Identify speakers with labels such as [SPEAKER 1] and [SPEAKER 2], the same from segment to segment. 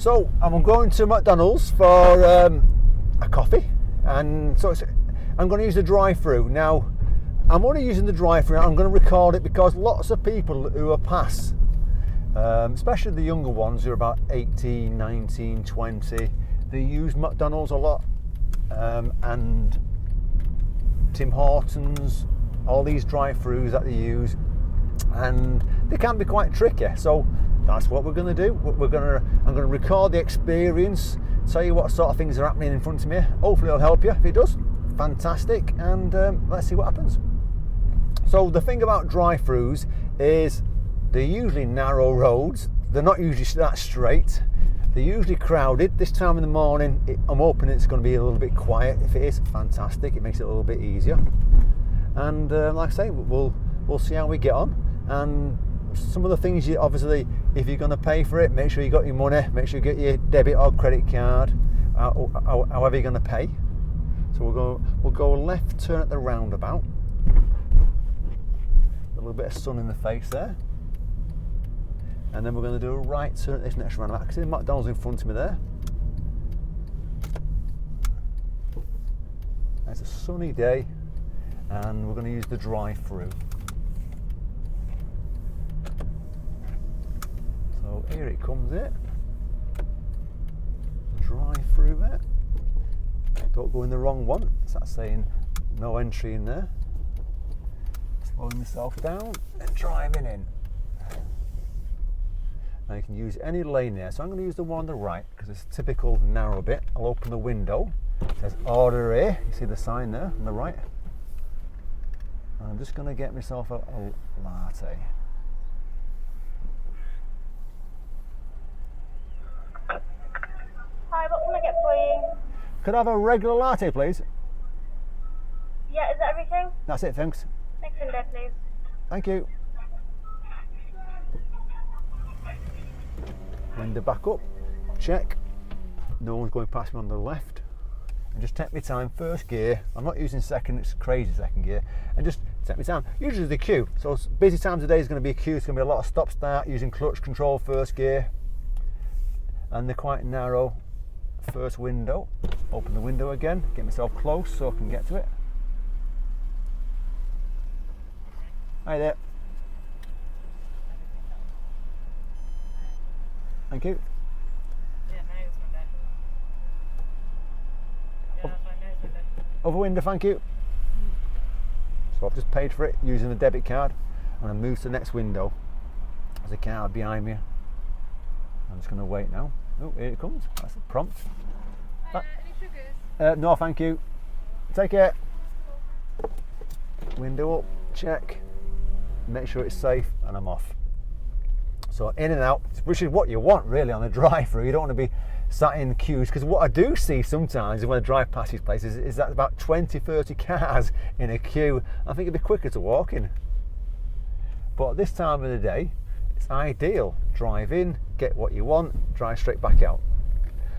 [SPEAKER 1] So I'm going to McDonald's for a coffee, and so I'm going to use the drive-thru. Now, I'm only using the drive-thru. I'm going to record it because lots of people who are past, especially the younger ones who are about 18, 19, 20, they use McDonald's a lot, and Tim Hortons, all these drive-thrus that they use, and they can be quite tricky. So that's what we're going to do. I'm going to record the experience, tell you what sort of things are happening in front of me. Hopefully it'll help you. If it does, fantastic, and let's see what happens. So the thing about drive-thrus is they're usually narrow roads. They're not usually that straight. They're usually crowded. This time in the morning, I'm hoping it's going to be a little bit quiet. If it is, fantastic. It makes it a little bit easier. And like I say, we'll see how we get on. And some of the things, you obviously, if you're going to pay for it, make sure you got your money. Make sure you get your debit or credit card, however you're going to pay. So we'll go left turn at the roundabout. A little bit of sun in the face there. And then we're going to do a right turn at this next roundabout. I can see the McDonald's in front of me there. It's a sunny day, and we're going to use the drive-thru. So here it comes, drive-thru there. Don't go in the wrong one. It's that saying no entry in there. Slowing myself down and driving in. Now you can use any lane there, so I'm going to use the one on the right because it's a typical narrow bit. I'll open the window. It says order here. You see the sign there on the right. And I'm just going to get myself a latte.
[SPEAKER 2] Hi, what can I get for you?
[SPEAKER 1] Could I have a regular latte, please?
[SPEAKER 2] Yeah, is that everything?
[SPEAKER 1] That's it, thanks.
[SPEAKER 2] Next in there, please.
[SPEAKER 1] Thank you. Window back up, check. No one's going past me on the left. And just take my time, first gear. I'm not using second, it's crazy second gear. And just take my time. Usually the queue. So busy times of the day is going to be a queue. It's going to be a lot of stop start using clutch control first gear. And they're quite narrow. First window. Open the window again. Get myself close so I can get to it. Hi there. Thank you.
[SPEAKER 3] Yeah, my name's Monday. Yeah, that's my name's Monday.
[SPEAKER 1] Other window, thank you. So I've just paid for it using the debit card, and I move to the next window. There's a car behind me. I'm just going to wait now. Oh, here it comes. That's a prompt.
[SPEAKER 3] Any sugars?
[SPEAKER 1] No, thank you. Take care. Window up, check. Make sure it's safe, and I'm off. So in and out, which is what you want really on a drive-thru. You don't want to be sat in queues, because what I do see sometimes when I drive past these places is that about 20, 30 cars in a queue. I think it'd be quicker to walk in. But at this time of the day, it's ideal. Drive in, get what you want, drive straight back out.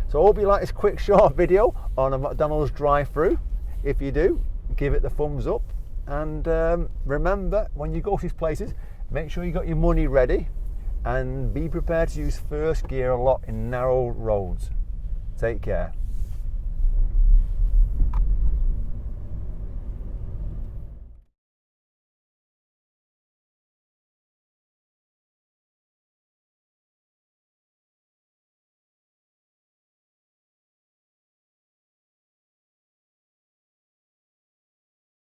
[SPEAKER 1] So I hope you like this quick short video on a McDonald's drive-thru. If you do, give it the thumbs up. And remember, when you go to these places, make sure you got your money ready. And be prepared to use first gear a lot in narrow roads. Take care.